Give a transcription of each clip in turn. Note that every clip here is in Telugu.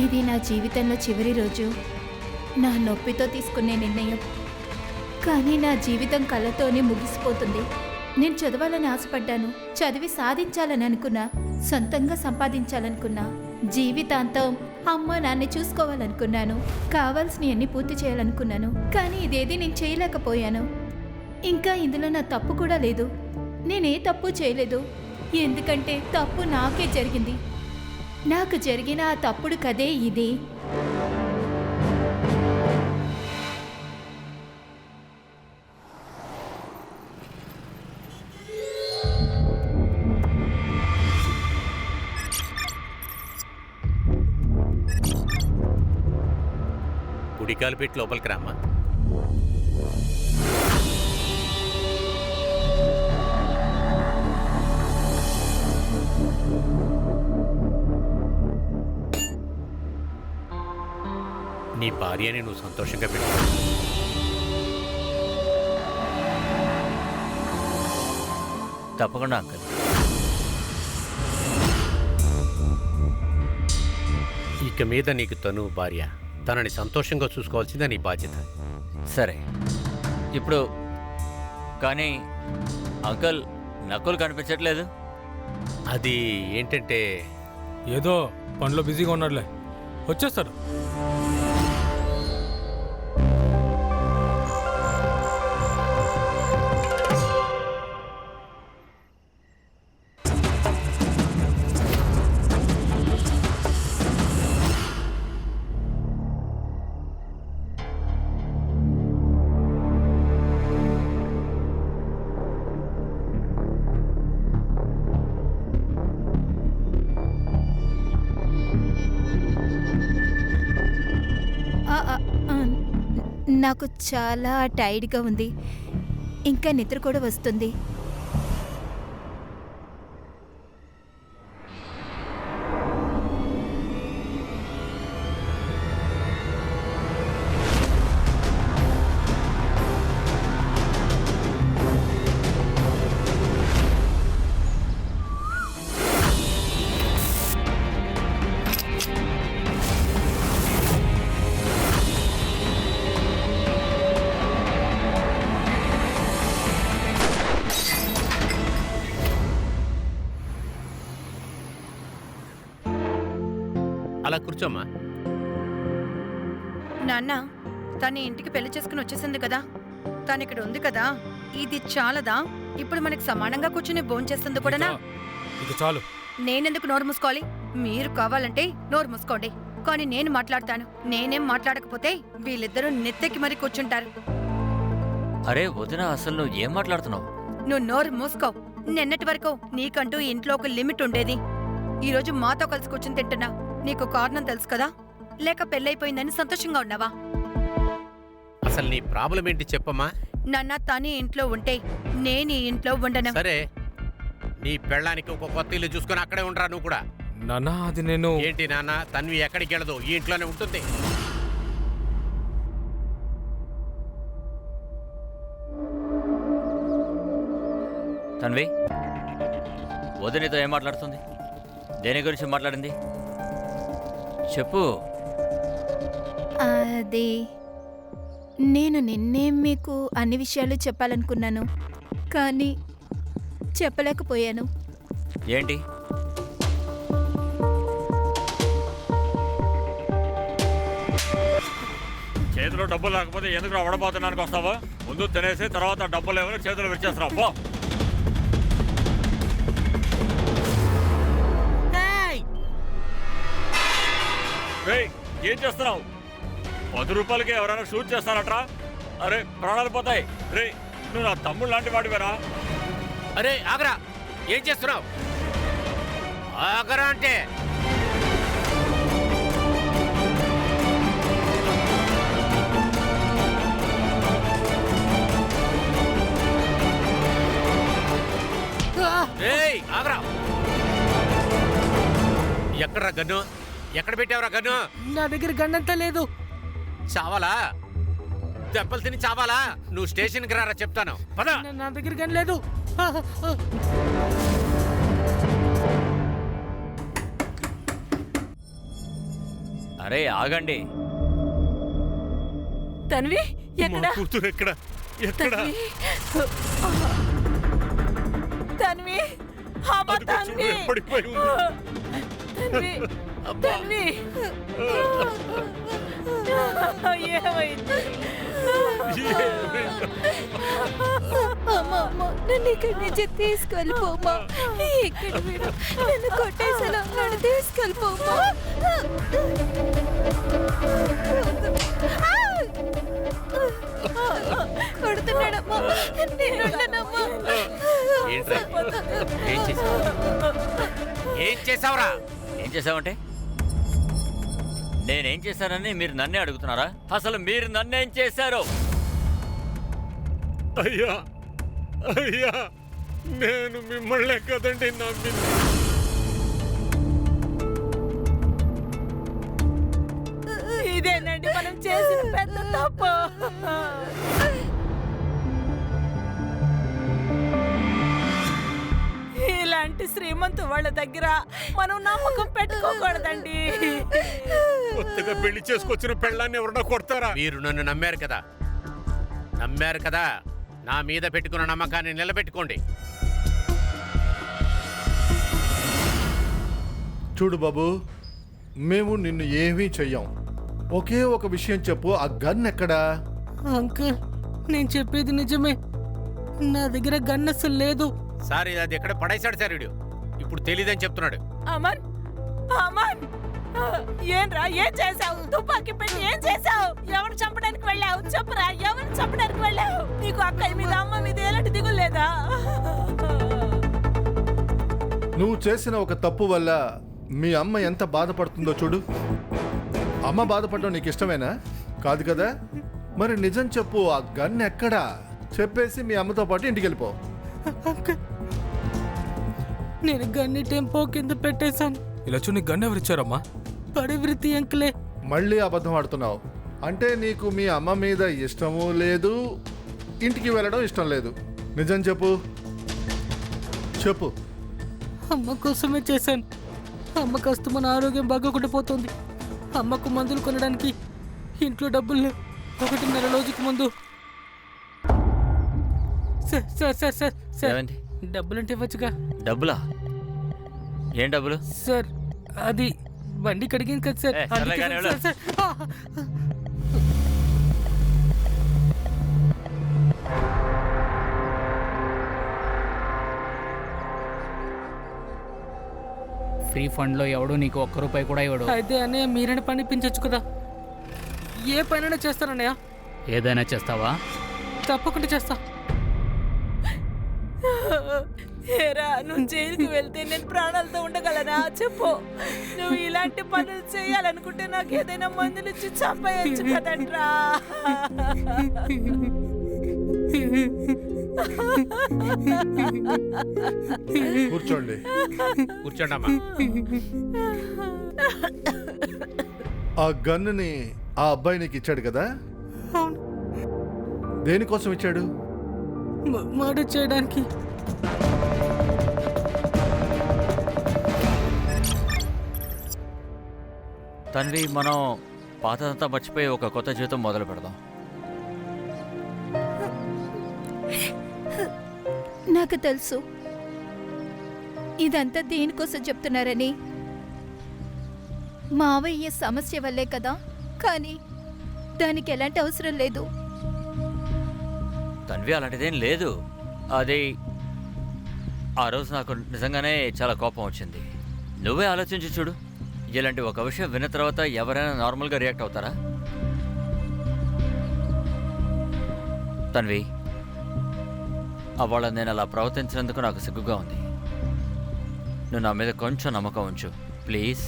ఇది నా జీవితంలో చివరి రోజు. నా నొప్పితో తీసుకునే నిర్ణయం. కానీ నా జీవితం కళ్ళతోనే ముగిసిపోతుంది. నేను చదవాలని ఆశపడ్డాను, చదివి సాధించాలని అనుకున్నా, సొంతంగా సంపాదించాలనుకున్నా, జీవితాంతం అమ్మ నాన్న చూసుకోవాలనుకున్నాను, కావాల్సినవన్నీ పూర్తి చేయాలనుకున్నాను. కానీ ఇదేది నేను చేయలేకపోయాను. ఇంకా ఇందులో నా తప్పు కూడా లేదు. నేనే తప్పు చేయలేదు, ఎందుకంటే తప్పు నాకే జరిగింది. నాకు జరిగిన ఆ తప్పుడు కథే ఇది. కుడికాలు పెట్టి లోపలికి రామ్మా. నీ భార్యని నువ్వు సంతోషంగా పెట్టు. తప్పకుండా అంకుల్. ఇక మీద నీకు తను భార్య, తనని సంతోషంగా చూసుకోవాల్సిందే నీ బాధ్యత. సరే ఇప్పుడు కానీ అంకుల్ నకుల్ కనిపించట్లేదు. అది ఏంటంటే ఏదో పనిలో బిజీగా ఉన్నాడులే, వచ్చేస్తాడు. నాకు చాలా టైర్డ్గా ఉంది, ఇంకా నిద్ర కూడా వస్తుంది. అలా కూర్చోమ్మా. నాన్న, తన ఇంటికి పెళ్లి చేసుకుని వచ్చేసింది కదా, తను ఇక్కడ ఉంది కదా, ఇది చాలదా? ఇప్పుడు మనకి సమానంగా కూర్చుని భోంచేస్తుంది కూడానా? ఇది చాలు. నేనెందుకు నోరు మూసుకోవాలి? మీరు కావాలంటే నోరు మూసుకోండి, కానీ నేను మాట్లాడతాను. నేనేం మాట్లాడకపోతే వీళ్ళిద్దరూ నెత్తెక్కి మరీ కూర్చుంటారు. అరే వదిన, అసలు నువ్వు ఏం మాట్లాడుతున్నావు? నువ్వు నోరు మూసుకో. నిన్నటి వరకు నీకంటూ ఇంట్లో ఒక లిమిట్ ఉండేది. ఈరోజు మాతో కలిసి కూర్చుని తింటున్నా. నీకు కారణం తెలుసు కదా? లేక పెళ్ళైపోయిందని సంతోషంగా ఉన్నావా? అసలు నీ ప్రాబ్లం ఏంటి చెప్పమ్మా. నాన్న, తని ఇంట్లో ఉంటే నేను ఈ ఇంట్లో ఉండను. సరే, నీ పెళ్ళానికి ఒక కొత్త ఇల్లు చూసుకుని అక్కడే ఉండరా నువ్వు కూడా. నాన్న అది నేను. ఏంటి నాన్న, తన్వి ఎక్కడికి వెళ్ళదు, ఈ ఇంట్లోనే ఉంటుంది. తన్వి, వదినతో ఏం మాట్లాడుతుంది? దేని గురించి మాట్లాడింది చెప్పు. అది నేను నిన్నే మీకు అన్ని విషయాలు చెప్పాలనుకున్నాను, కానీ చెప్పలేకపోయాను. ఏంటి? చేతిలో డబ్బులు లేకపోతే ఎందుకు వడబోతున్నానికి వస్తావా? ముందు తినేసి తర్వాత డబ్బులు ఏమైనా చేతులు విచ్చేస్తున్నావు. పో. ఏం చేస్తున్నావు? 10 రూపాయలకి ఎవరైనా షూట్ చేస్తారట్రా? అరే ప్రాణాలు పోతాయి. రే, నువ్వు నా తమ్ముడు లాంటి వాడివేరా? అరే ఆగరా, ఏం చేస్తున్నావు? ఆగరా అంటే. ఆగరా. ఎక్కడ్రా గన్ను? ఎక్కడ పెట్టావురా గన్ను? నా దగ్గర గన్నంతా లేదు. చావాలా? దెబ్బలు తిని చావాలా? నువ్వు స్టేషన్కి రారా, చెప్తాను. పద. నా దగ్గర గన్ లేదు. అరే ఆగండి. తన్వి మా ఎక్కడ కూతురు ఎక్కడ ఎక్కడ తన్వి అమ్మ అదిగో చూడు, తన్వి పడిపోయి ఉంది. తన్వి తన్వి ఏమైంది అమ్మా అమ్మ నన్ను ఇక్కడి నుంచి తీసుకెళ్ళిపోమా. ఇక్కడ వీడు నన్ను కొట్టేసలా నన్ను తీసుకెళ్ళిపోమా. కొడుతున్నాడమ్మా, నేనుండనమ్మా. ఏంట్రా? ఏం చేసావు? ఏం చేసావురా? ఏం చేసావంటే నేనేం చేశానని మీరు నన్నే అడుగుతున్నారా? అసలు మీరు నన్నేం చేశారు? అయ్యా అయ్యా నేను మిమ్మల్నే కదండి నమ్మింది. ఇదేనండి మనం చేసిన పెద్ద తప్పు. ఇలాంటి శ్రీమంతు వాళ్ళ దగ్గర మనం నమ్మకం పెట్టుకోకూడదండి. కొత్తగా పెళ్లి చేసుకొచ్చిన పెళ్ళాన్ని ఎవరన్నా కొడతారా? మీరు నన్ను నమ్మారు కదా, నమ్మారు కదా, నా మీద పెట్టుకున్న నమ్మకాన్ని నిలబెట్టుకోండి. చూడు బాబు, మేము నిన్ను ఏమీ చెయ్యం. ఒకే ఒక విషయం చెప్పు, ఆ గన్ ఎక్కడా? అంకుల్ నేను చెప్పేది నిజమే. నా దగ్గర గన్ అసలు లేదు. సార్ అది ఎక్కడ పడేశాడు సార్ వీడు. ఇప్పుడు తెలీదని చెప్తున్నాడు. అమన్ అమన్ ఏంట్రా ఏం చేసావు? తుపాకీ పెట్టి ఏం చేసావు? ఎవరు చంపడానికి వెళ్ళావు? చెప్పురా, ఎవరు చంపడానికి వెళ్ళావు? నీకు అక్కయ్య మీద అమ్మ మీద ఎలాంటి దిగులు లేదా? నువ్వు చేసిన ఒక తప్పు వల్ల మీ అమ్మ ఎంత బాధపడుతుందో చూడు. అమ్మ బాధపడడం నీకు ఇష్టమేనా? కాదు కదా. మరి నిజం చెప్పు, ఆ గన్ ఎక్కడా? చెప్పేసి మీ అమ్మతో పాటు ఇంటికి వెళ్ళిపో. అంకుల్ నేను గన్ని టెంపో కింద పెట్టేశాను. ఇలా చూడు, నీకు గన్ ఎవరు ఇచ్చారమ్మా? పడివృత్తి అంకులే. మళ్ళీ అబద్ధం ఆడుతున్నావు. అంటే నీకు మీ అమ్మ మీద ఇష్టమూ లేదు, ఇంటికి వెళ్ళడం ఇష్టం లేదు. నిజం చెప్పు, చెప్పు. అమ్మ కోసమే చేశాను. అమ్మ కాస్త మన ఆరోగ్యం బాగోకుండా పోతుంది. అమ్మకు మందులు కొనడానికి ఇంట్లో డబ్బులు లేవు. 1.5 రోజుకు ముందు sir sir sir sir sir ఏమైంది? డబ్బులంటే ఇవ్వచ్చుగా. డబ్బులా? ఏం డబ్బులు? సార్ అది బండి కడిగింది కదా సార్. ఏ, సర్లే అందుకే కానీ సార్, సార్, సార్. ఫ్రీ ఫండ్లో ఎవడు నీకు ఒక్క రూపాయి కూడా ఇవ్వడు. అయితే అన్నయ్య మీరైనా పనిపించచ్చు కదా. ఏ పనైనా చేస్తానన్నయ్య. ఏదైనా చేస్తావా? తప్పకుండా చేస్తా. ఏరా, నువ్వు జైలుకి వెళ్తే నేను ప్రాణాలతో ఉండగలనా? చెప్పు. నువ్వు ఇలాంటి పనులు చేయాలనుకుంటే నాకు ఏదైనా మందులు ఇచ్చి చంపేయచ్చు కదంట్రా. కూర్చోండి. కూర్చోండి అమ్మా. ఆ గన్నుని ఆ అబ్బాయి నీకు ఇచ్చాడు కదా? అవును, దేనికోసం ఇచ్చాడు? మర్డర్ చేయడానికి. తండ్రి, మనం పాతదంతా మర్చిపోయి ఒక కొత్త జీవితం మొదలు పెడదాం. నాకు తెలుసు ఇదంతా దేనికోసం చెప్తున్నారని. మావయ్య సమస్య వల్లే కదా, కానీ దానికి ఎలాంటి అవసరం లేదు. తన్వి అలాంటిదేం లేదు. అది ఆ రోజు నాకు నిజంగానే చాలా కోపం వచ్చింది. నువ్వే ఆలోచించి చూడు. ఇలాంటి ఒక విషయం విన్న తర్వాత ఎవరైనా నార్మల్గా రియాక్ట్ అవుతారా? తన్వి, అవాళ నేను అలా ప్రవర్తించినందుకు నాకు సిగ్గుగా ఉంది. నువ్వు నా మీద కొంచెం నమ్మకం ఉంచు ప్లీజ్.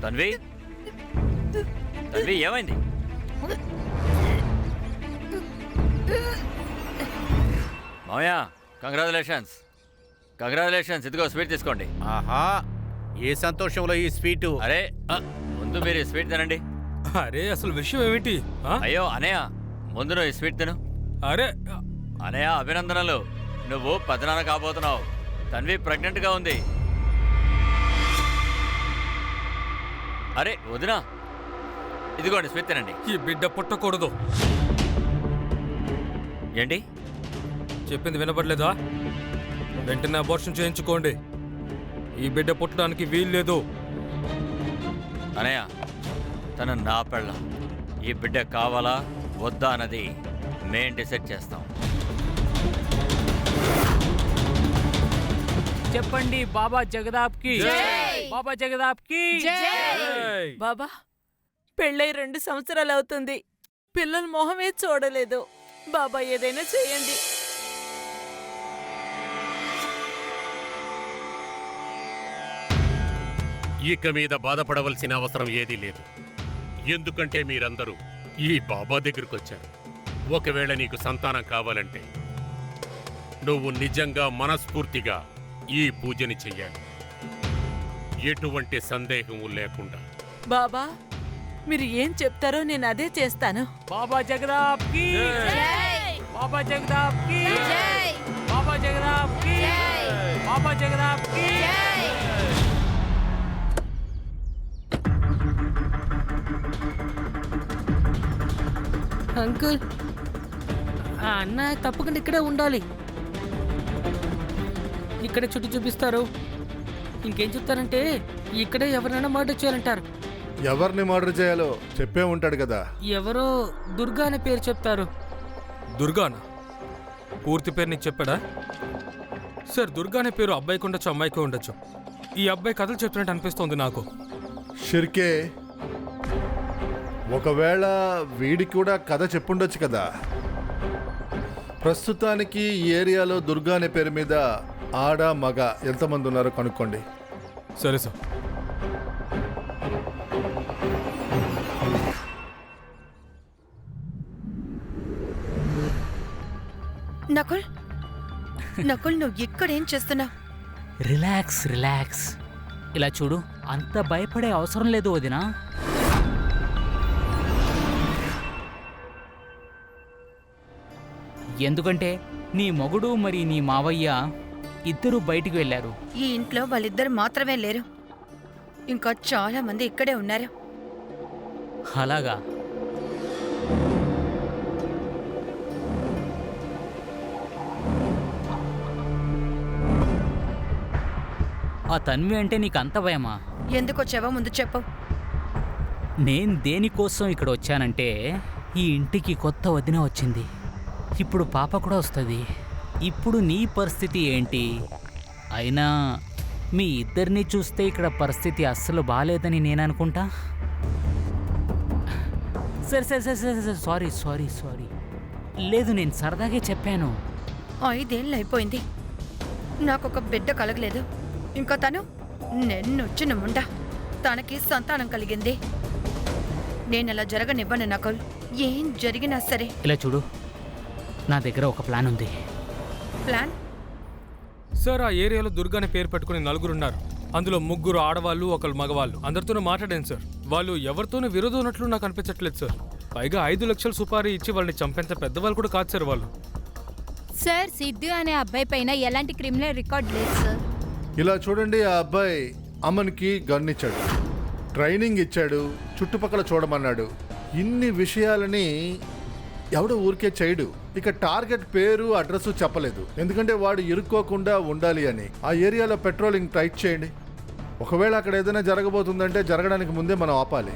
తన్వి, తన్వి ఏమైంది? మామయ్య, కంగ్రాచులేషన్స్. ఇదిగో స్వీట్ తీసుకోండి. ఆహా, ఏ సంతోషంలో ఈ స్వీటు. అరే ముందు మీరు ఈ స్వీట్ తినండి. అరే అసలు విషయం ఏమిటి? ఆ? అయ్యో అనయ్య, ముందు నువ్వు ఈ స్వీట్ తిను. అరే అనయ్య, అభినందనలు, నువ్వు పెదనాన్న కాబోతున్నావు. తన్వి ప్రెగ్నెంట్గా ఉంది. అరే వదినా, ఇదిగోండి స్వీత్తేనండి. ఈ బిడ్డ పుట్టకూడదు. ఏంటి చెప్పింది వినపడలేదా? వెంటనే అబార్షన్ చేయించుకోండి. ఈ బిడ్డ పుట్టడానికి వీల్లేదు. అనయ్య, తను నా పెళ్ళం. ఈ బిడ్డ కావాలా వద్దా అన్నది మేం డిసైడ్ చేస్తాం. చెప్పండి బాబా జగదాబ్కి, బాబా జగదాబ్కి. బాబా, పెళ్ళై 2 సంవత్సరాలు అవుతుంది. పిల్లల మొహమే చూడలేదు. బాబా ఏదైనా చేయండి. ఇక మీద బాధపడవలసిన అవసరం ఏదీ లేదు. ఎందుకంటే మీరందరూ ఈ బాబా దగ్గరికి వచ్చారు. ఒకవేళ నీకు సంతానం కావాలంటే నువ్వు నిజంగా మనస్ఫూర్తిగా ఈ పూజని చెయ్యాలి, ఎటువంటి సందేహం లేకుండా. బాబా, మీరు ఏం చెప్తారో నేను అదే చేస్తాను. బాబా జగదాబ్కి, బాబా జగదాబ్కి, బాబా జగదాబ్కి, బాబా జగదాబ్కి. అంకుల్, ఆ అన్నయ్య తప్పకుండా ఇక్కడే ఉండాలి. ఇక్కడే చుట్టూ చూపిస్తారు. ఇంకేం చెప్తారంటే ఇక్కడే ఎవరైనా మర్డర్ చేయాలంటారు. ఎవరిని మర్డర్ చేయాలో చెప్పే ఉంటాడు కదా. ఎవరో దుర్గా అనే పేరు చెప్తారు. దుర్గానా? పూర్తి పేరు నీకు చెప్పాడా? సార్, దుర్గా అనే పేరు అబ్బాయికి ఉండొచ్చు, అమ్మాయికి ఉండొచ్చు. ఈ అబ్బాయి కథలు చెప్తున్నట్టు అనిపిస్తోంది నాకు. షిర్కే, ఒకవేళ వీడికి కూడా కథ చెప్పుండొచ్చు కదా. ప్రస్తుతానికి ఈ ఏరియాలో దుర్గా అనే పేరు మీద ఆడ మగ ఎంతమంది ఉన్నారో కనుక్కోండి. సరే సార్. నకుల్, నకుల్, నువ్వు ఇక్కడేం చేస్తున్నావు? Relax relax. ఇలా చూడు, అంత భయపడే అవసరం లేదు వదినా. ఎందుకంటే నీ మొగుడు మరి నీ మావయ్య ఇద్దరు బయటికి వెళ్ళారు. ఈ ఇంట్లో వాళ్ళిద్దరు మాత్రమే లేరు, ఇంకా చాలా మంది ఇక్కడే ఉన్నారు. అలాగా? ఆ తన్వి అంటే నీకు అంత భయమా? ఎందుకు వచ్చావో ముందు చెప్పు. నేను దేనికోసం ఇక్కడ వచ్చానంటే, ఈ ఇంటికి కొత్త వదిన వచ్చింది. ఇప్పుడు పాప కూడా వస్తుంది. ఇప్పుడు నీ పరిస్థితి ఏంటి? అయినా మీ ఇద్దరిని చూస్తే ఇక్కడ పరిస్థితి అస్సలు బాగాలేదని నేను అనుకుంటా. సరే సరే సరే సరే సరే, సారీ సారీ సారీ. లేదు, నేను సరదాగే చెప్పాను. 5 ఏళ్ళు అయిపోయింది, నాకొక బిడ్డ కలగలేదు. ఇంకా తను నిన్నొచ్చిన ముండ, తనకి సంతానం కలిగింది. నేనలా జరగనివ్వను నకుల్, ఏం జరిగినా సరే. ఇలా చూడు, నా దగ్గర ఒక ప్లాన్ ఉంది. ప్లాన్? సార్, ఆ ఏరియాలో దుర్గా అనే పేరు పెట్టుకుని 4 ఉన్నారు. అందులో 3 ఆడవాళ్ళు, 1 మగవాళ్ళు. అందరితోనూ మాట్లాడాను సార్. వాళ్ళు ఎవరితోనూ విరోధం ఉన్నట్లు నాకు అనిపించట్లేదు సార్. పైగా 5 లక్షల సుపారీ ఇచ్చి వాళ్ళని చంపేంత పెద్దవాళ్ళు కూడా కాదు సార్ వాళ్ళు. సార్, సిద్ధు అనే అబ్బాయి పైన ఎలాంటి క్రిమినల్ రికార్డ్ లేదు సార్. ఇలా చూడండి, ఆ అబ్బాయి అమ్మన్కి గన్ ఇచ్చాడు, ట్రైనింగ్ ఇచ్చాడు, చుట్టుపక్కల చూడమన్నాడు. ఇన్ని విషయాలని ఎవడు ఊరికే చేయడు. ఇక టార్గెట్ పేరు అడ్రస్ చెప్పలేదు, ఎందుకంటే వాడు ఇరుక్కోకుండా ఉండాలి అని. ఆ ఏరియాలో పెట్రోలింగ్ టైట్ చేయండి. ఒకవేళ అక్కడ ఏదైనా జరగబోతుందంటే జరగడానికి ముందే మనం ఆపాలి.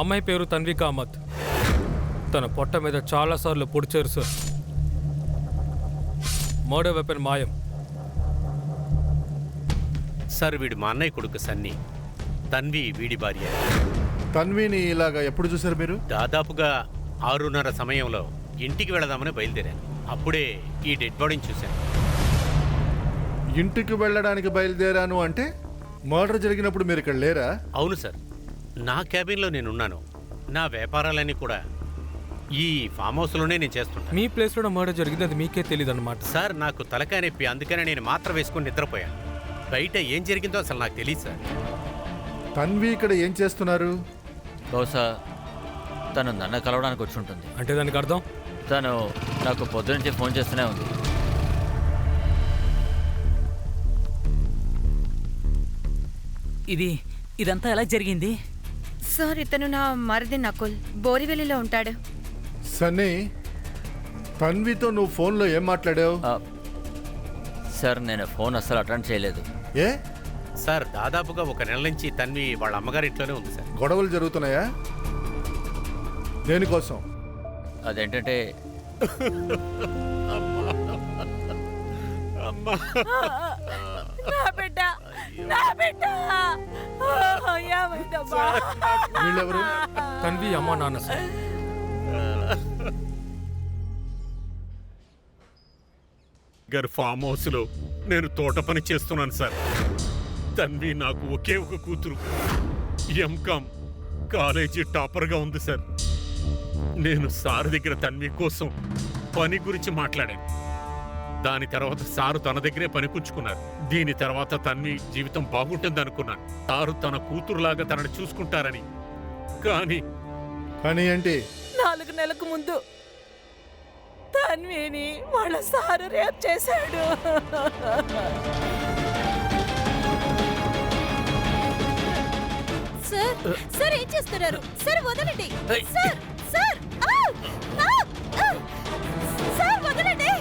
అమ్మాయి పేరు తన్వి కామత్. తన పొట్ట మీద చాలాసార్లు పొడిచారు సార్. మర్డర్ వెపన్ మాయం. సార్ వీడు మా అన్నయ్య కొడుకు సన్నీ, తన్వి వీడి భార్య. తన్విని ఇలాగా ఎప్పుడు చూసారు మీరు? దాదాపుగా 6:30 సమయంలో ఇంటికి వెళదామని బయలుదేరాను. అప్పుడే ఈ డెడ్ బాడీని చూశాను. ఇంటికి వెళ్ళడానికి బయలుదేరాను అంటే మర్డర్ జరిగినప్పుడు మీరు ఇక్కడ లేరా? అవును సార్, నా క్యాబిన్లో నేనున్నాను. నా వ్యాపారాలన్నీ కూడా ఈ ఫామ్ హౌస్లోనే నేను చేస్తుంటాను. మీ ప్లేస్లో మర్డర్ జరిగింది, అది మీకే తెలియదు అనమాట. సార్ నాకు తలకాయ నొప్పి, అందుకనే నేను మాత్ర వేసుకొని నిద్రపోయాను. బయట ఏం జరిగిందో అసలు నాకు తెలియదు సార్. తన్వి ఇక్కడ ఏం చేస్తున్నారు? బహుశా తను నన్ను కలవడానికి వచ్చి ఉంటుంది. అంటే దానికి అర్థం? తను నాకు పొద్దునుంచి ఫోన్ చేస్తూనే ఉంది. ఇదంతా ఎలా జరిగింది? సార్ ఇతను నా మరిది నకుల్, బోరివెల్లిలో ఉంటాడు. సన్నీ, తన్వితో నువ్వు ఫోన్లో ఏం మాట్లాడావు? సార్ నేను ఫోన్ అస్సలు అటెండ్ చేయలేదు. ఏ? సార్ దాదాపుగా 1 నెల నుంచి తన్వి వాళ్ళ అమ్మగారి ఇంట్లోనే ఉంది సార్. గొడవలు జరుగుతున్నాయా? దేనికోసం? అదేంటంటే నా బిడ్డ, నా బిడ్డ. ఏమైందమ్మా? వీళ్ళెవరు? తన్వి అమ్మ నాన్న సార్. గారి ఫామ్ హౌస్లో నేను తోట పని చేస్తున్నాను సార్. తన్వి నాకు ఒకే ఒక కూతురు, ఎంకామ్ కాలేజీ టాపర్గా ఉంది సార్. నేను సార్ దగ్గర తన్వి కోసం పని గురించి మాట్లాడాను. దాని తర్వాత సారు తన దగ్గరే పనిపుచ్చుకున్నారు. దీని తర్వాత తన్వి జీవితం బాగుంటుంది అనుకున్నాను. సారు తన కూతురులాగా తనని చూసుకుంటారని. కానీ ఏంటి? 4 నెలలకు ముందు తన్విని వాళ్ళ సారు రేప్ చేశాడు. సార్ సార్ ఏం చేస్తున్నారు? సార్ వదలండి. సార్ సార్ సార్ వదలండి.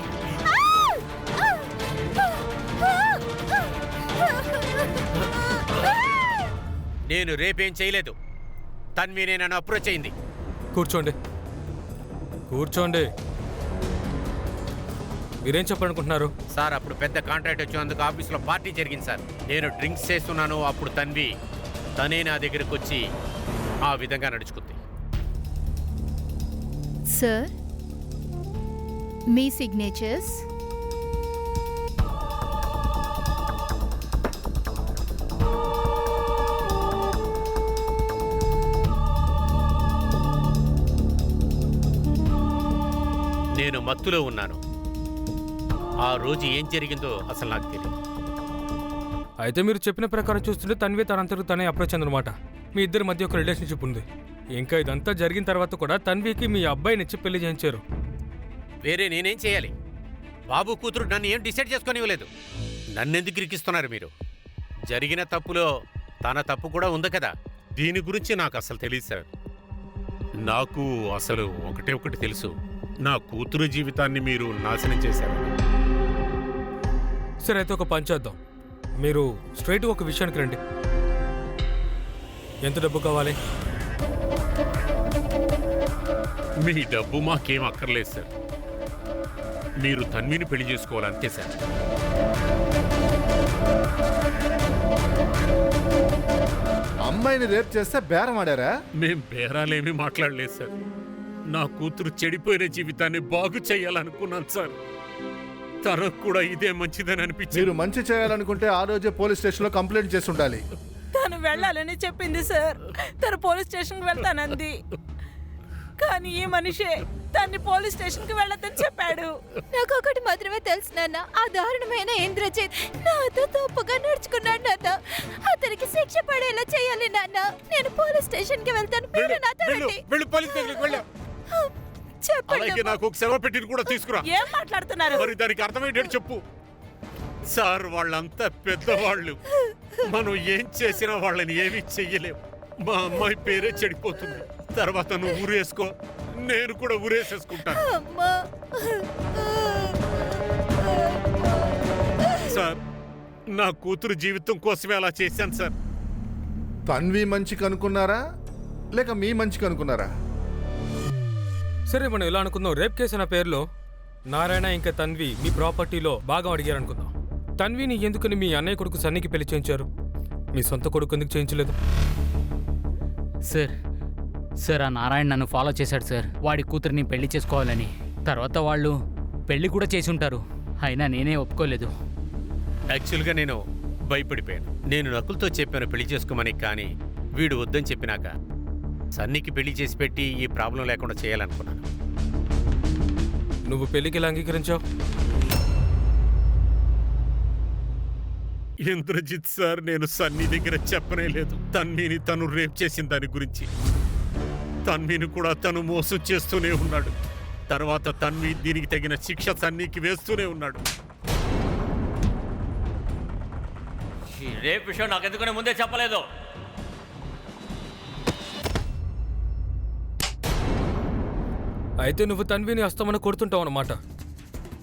నేను రేపేం చేయలేదు. తన్వి నన్ను అప్రోచ్ అయింది. కూర్చోండి, కూర్చోండి. మీరేం చెప్పాలనుకుంటున్నారు? సార్ అప్పుడు పెద్ద కాంట్రాక్ట్ వచ్చినందుకు ఆఫీస్లో పార్టీ జరిగింది సార్. నేను డ్రింక్స్ చేస్తున్నాను. అప్పుడు తనే నా దగ్గరకు వచ్చి ఆ విధంగా నడుచుకుంది. సార్ మీ సిగ్నేచర్స్. నేను మత్తులో ఉన్నాను. ఆ రోజు ఏం జరిగిందో అసలు నాకు తెలియదు. అయితే మీరు చెప్పిన ప్రకారం చూస్తుంటే తన్వి తనంతకు తనే అప్రోచ్ అనమాట. మీ ఇద్దరి మధ్య ఒక రిలేషన్షిప్ ఉంది. ఇంకా ఇదంతా జరిగిన తర్వాత కూడా తన్వికి మీ అబ్బాయినిచ్చి పెళ్లి చేయించారు. వేరే నేనేం చేయాలి? బాబు కూతురు నన్ను ఏం డిసైడ్ చేసుకొనివ్వలేదు. నన్నెందుకు ఇరికిస్తున్నారు మీరు? జరిగిన తప్పులో తన తప్పు కూడా ఉంది కదా. దీని గురించి నాకు అసలు తెలియదు సార్. నాకు అసలు ఒకటి తెలుసు. నా కూతురు జీవితాన్ని మీరు నాశనం చేశారు. సరే అయితే ఒక పని చేద్దాం. మీరు స్ట్రైట్గా ఒక విషయానికి రండి. ఎంత డబ్బు కావాలి? మీ డబ్బు మాకేం అక్కర్లేదు సార్. మీరు తన్విని పెళ్లి చేసుకోవాలంతే సార్. అమ్మాయిని రేప్ చేస్తే బేరం ఆడారా? మేం బేరాలేమీ మాట్లాడలేదు సార్. నా కూతురు చెడిపోయిన జీవితాన్ని బాగు చేయాలనుకున్నాను సార్. తనకు కూడా ఇదే మంచిదని అనిపించింది. మీరు మంచి చేయాలనుకుంటే ఆ రోజే పోలీస్ స్టేషన్లో కంప్లైంట్ చేసి ఉండాలి. తను వెళ్ళాలని చెప్పింది సార్. తను పోలీస్ స్టేషన్కి వెళ్తానంది. కానీ ఈ మనిషే తన్ని పోలీస్ స్టేషన్కి వెళ్ళొద్దని చెప్పాడు. నాకు ఒకటి మాత్రమే తెలుసు నాన్న. ఆ దారుణమైన ఇంద్రజిత్ నాతో తప్పుగా నడుచుకున్నాడు నాన్న. అతనికి శిక్ష పడేలా చేయాలి నాన్న. నేను పోలీస్ స్టేషన్కి వెళ్తాను. మీరు నాతో రండి. చెప్పండి. నాకు ఒక సెలవు పెట్టిన కూడా తీసుకురా. ఏం మాట్లాడుతున్నారు? మరి దానికి అర్థమయ్యేటట్టు చెప్పు. సార్ వాళ్ళంతా పెద్దవాళ్ళు. మనం ఏం చేసినా వాళ్ళని ఏమీ చెయ్యలేం. మా అమ్మాయి పేరే చెడిపోతుంది. తర్వాత నువ్వు ఊరేసుకో, నేను కూడా ఊరేసేసుకుంటాను. సార్ నా కూతురు జీవితం కోసమే అలా చేశాను సార్. తన్వి మంచికి అనుకున్నారా లేక మీ మంచికి అనుకున్నారా? సరే మనం ఇలా అనుకుందాం, రేప్ కేసు నా పేరులో నారాయణ ఇంకా తన్వి మీ ప్రాపర్టీలో భాగం అడిగారు అనుకుందాం. తన్విని ఎందుకని మీ అన్నయ్య కొడుకు సన్నికి పెళ్లి చేయించారు? మీ సొంత కొడుకు ఎందుకు చేయించలేదు? సార్ ఆ నారాయణ నన్ను ఫాలో చేశాడు సార్, వాడి కూతురిని పెళ్లి చేసుకోవాలని. తర్వాత వాళ్ళు పెళ్లి కూడా చేసి ఉంటారు, అయినా నేనే ఒప్పుకోలేదు. యాక్చువల్గా నేను భయపడిపోయాను. నేను నకుల్తో చెప్పాను పెళ్లి చేసుకోమని, కానీ వీడు వద్దని చెప్పినాక సన్నికి పెళ్లి చేసి పెట్టి ఈ ప్రాబ్లం లేకుండా చేయాలనుకున్నాను. నువ్వు పెళ్లికి ఎలా అంగీకరించావు? ఇంద్రజిత్ సార్, నేను సన్నీ దగ్గర చెప్పనే లేదు తన్విని తను రేప్ చేసిన దాని గురించి. తన్విని కూడా తను మోసం చేస్తూనే ఉన్నాడు. తర్వాత తన్వి దీనికి తగిన శిక్ష సన్నీకి వేస్తూనే ఉన్నాడు. ఈ రేప్ విషయం నాకు ఎందుకని ముందే చెప్పలేదు? అయితే నువ్వు తన్విని అస్తమని కొడుతుంటావు అన్నమాట.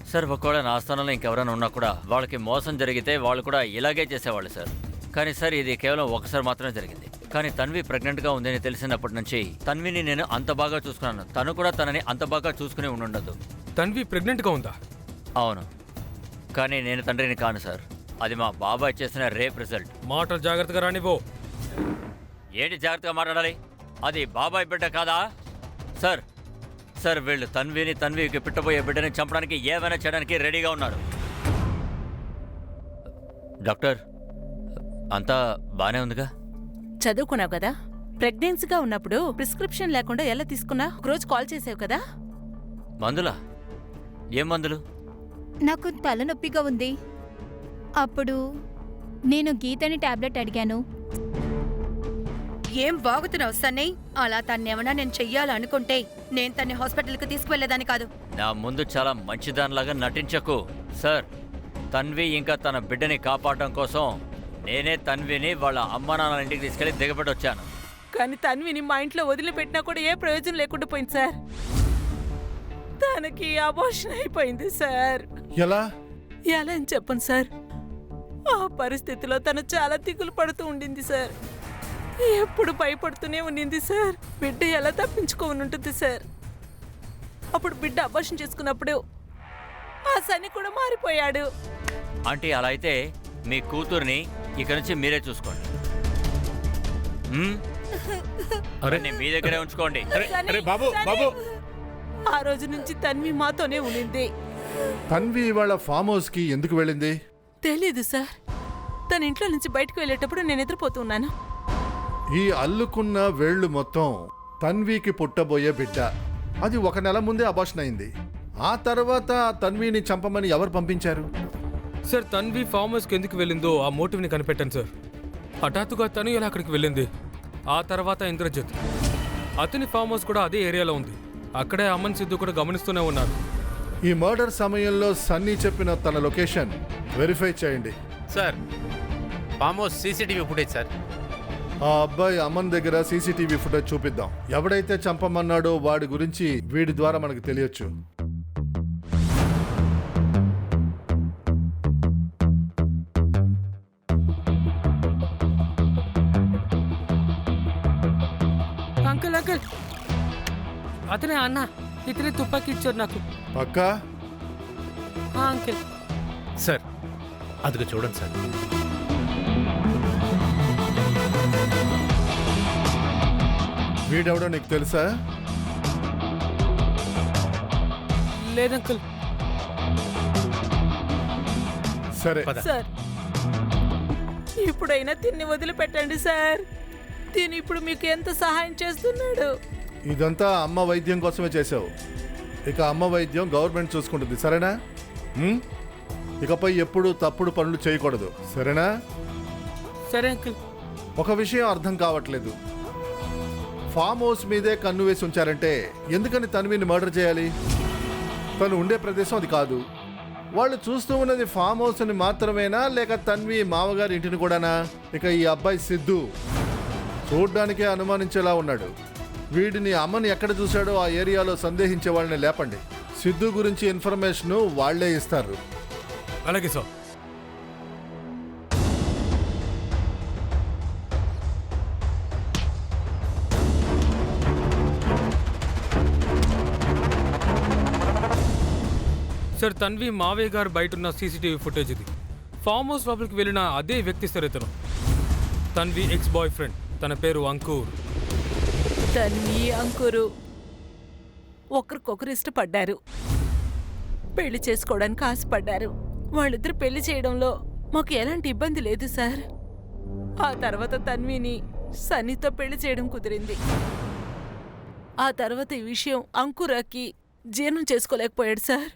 సార్, ఒకవేళ నా స్థానంలో ఇంకెవరైనా ఉన్నా కూడా వాళ్ళకి మోసం జరిగితే వాళ్ళు కూడా ఇలాగే చేసేవాళ్ళు సార్. కానీ సార్, ఇది కేవలం ఒకసారి మాత్రమే జరిగింది. కానీ తన్వి ప్రెగ్నెంట్గా ఉందని తెలిసినప్పటి నుంచి తన్విని నేను అంత బాగా చూసుకున్నాను, తను కూడా తనని అంత బాగా చూసుకుని ఉండదు. తన్వి ప్రెగ్నెంట్గా ఉందా? అవును, కానీ నేను తండ్రిని కాను సార్. అది మా బాబాయ్ చేసిన రేప్ రిజల్ట్. మాటలు జాగ్రత్తగా రానివ్వు. ఏంటి జాగ్రత్తగా మాట్లాడాలి? అది బాబాయ్ బిడ్డ కాదా సార్? సార్, వీళ్ళు తన్వికి పిట్టబోయే బిడ్డని చంపడానికి ఏమైనా చేయడానికి రెడీగా ఉన్నారు. డాక్టర్, అంతా బానే ఉందిగా? చదువుకున్నావు కదా, ప్రెగ్నెన్సీగా ఉన్నప్పుడు ప్రిస్క్రిప్షన్ లేకుండా ఎలా తీసుకున్నా? ఒకరోజు కాల్ చేసావు కదా. మందులా? ఏం మందులు? నాకు తలనొప్పిగా ఉంది. అప్పుడు నేను గీతని టాబ్లెట్ అడిగాను. ఏం బాగుతున్నావు సన్నీ? అలా తన్నేమన్నా నేను చెయ్యాలనుకుంటే నేను తన్ని హాస్పిటల్కి తీసుకువెళ్ళేదాన్ని కాదు. నా ముందు చాలా మంచిదానిలాగా నటించకు సార్. తన్వి ఇంకా తన బిడ్డని కాపాడడం కోసం నేనే తన్విని వాళ్ళ అమ్మ నాన్న ఇంటికి తీసుకెళ్లి దిగబడి వచ్చాను. కానీ తన్విని మా ఇంట్లో వదిలిపెట్టినా కూడా ఏ ప్రయోజనం లేకుండా పోయింది సార్. తనకి అబార్షన్ అయిపోయింది సార్. ఎలా? ఎలా అని చెప్పను సార్. ఆ పరిస్థితిలో తను చాలా దిగులు పడుతూ ఉండింది సార్. ఎప్పుడు భయపడుతూనే ఉండింది సార్. బిడ్డ ఎలా తప్పించుకోని ఉంటుంది సార్. అప్పుడు బిడ్డ అబార్షన్ చేసుకున్నప్పుడు ఆ సన్ని కూడా మారిపోయాడు. అంటే అలా అయితే మీ కూతుర్ని ఇక నుంచి మీరే చూసుకోండి. అవన్నీ మీ దగ్గరే ఉంచుకోండి. అరే బాబు, బాబు, ఆ రోజు నుంచి తన్వి మాతోనే ఉండింది. తన్వి ఇవాళ ఫామ్ హౌస్ కి ఎందుకు వెళ్ళింది? తెలీదు సార్. తన ఇంట్లో నుంచి బయటకు వెళ్ళేటప్పుడు నేను నిద్రపోతున్నాను. ఈ అల్లుకున్న వేళ్లు మొత్తం తన్వికి పుట్టబోయే బిడ్డ. అది 1 నెల ముందే అబార్షన్ అయింది. ఆ తర్వాత తన్విని చంపమని ఎవరు పంపించారు? సార్, తన్వి ఫామ్ హౌస్కి ఎందుకు వెళ్ళిందో ఆ మోటివ్ని కనిపెట్టాను సార్. హఠాత్తుగా తను ఎలా అక్కడికి వెళ్ళింది? ఆ తర్వాత ఇంద్రజిత్, అతని ఫామ్ హౌస్ కూడా అదే ఏరియాలో ఉంది. అక్కడే అమన్ సిద్ధు కూడా గమనిస్తూనే ఉన్నారు. ఈ మర్డర్ సమయంలో సన్నీ చెప్పిన తన లొకేషన్ వెరిఫై చేయండి sir. Farm house CCTV footage sir. ఆ అబ్బాయి అమన్ దగ్గర సీసీటీవీ ఫుటేజ్ చూపిద్దాం. ఎవడైతే చంపమన్నాడో వాడి గురించి వీడి ద్వారా మనకు తెలియచ్చు. అంకుల్ అంకుల్, అతనే అన్న, ఇతనే తుపాకీ ఇచ్చారు నాకు. పక్కా? అంకుల్. సార్, అదిగో చూడండి సార్. వీడెవడో నీకు తెలుసా? లేదంకుల్. సరే, సార్, ఇప్పుడైనా తిని వదిలిపెట్టండి సార్. తిని ఇప్పుడు మీకు ఎంత సహాయం చేస్తున్నాడు. ఇదంతా అమ్మ వైద్యం కోసమే చేసావు. ఇక అమ్మ వైద్యం గవర్నమెంట్ చూసుకుంటుంది, సరేనా? ఇకపై ఎప్పుడు తప్పుడు పనులు చేయకూడదు, సరేనా? సరే అంకుల్. ఒక విషయం అర్థం కావట్లేదు. ఫామ్ హౌస్ మీదే కన్ను వేసి ఉంచారంటే ఎందుకని తన్విని మర్డర్ చేయాలి? తను ఉండే ప్రదేశం అది కాదు. వాళ్ళు చూస్తూ ఉన్నది ఫామ్ హౌస్ని మాత్రమేనా, లేక తన్వి మామగారి ఇంటిని కూడానా? ఇక ఈ అబ్బాయి సిద్ధు చూడ్డానికే అనుమానించేలా ఉన్నాడు. వీడిని అమ్మని ఎక్కడ చూశాడో ఆ ఏరియాలో సందేహించే వాళ్ళని లేపండి. సిద్ధు గురించి ఇన్ఫర్మేషన్ వాళ్లే ఇస్తారు. అలాగే సార్. సార్ తన్వి మావయ్య గారు బయట ఉన్న సీసీటీవీ ఫుటేజ్ ఇది. ఫామ్ హౌస్ లోపలికి వెళ్ళిన అదే వ్యక్తి సార్ ఇతను. తన్వి ఎక్స్ బాయ్ ఫ్రెండ్, తన పేరు అంకుర్. తన్వి అంకురు ఒకరికొకరు ఇష్టపడ్డారు, పెళ్లి చేసుకోవడానికి ఆశపడ్డారు. వాళ్ళిద్దరు పెళ్లి చేయడంలో మాకు ఎలాంటి ఇబ్బంది లేదు సార్. ఆ తర్వాత తన్విని సన్నీతో పెళ్లి చేయడం కుదిరింది. ఆ తర్వాత ఈ విషయం అంకురాకి జీర్ణం చేసుకోలేకపోయాడు సార్.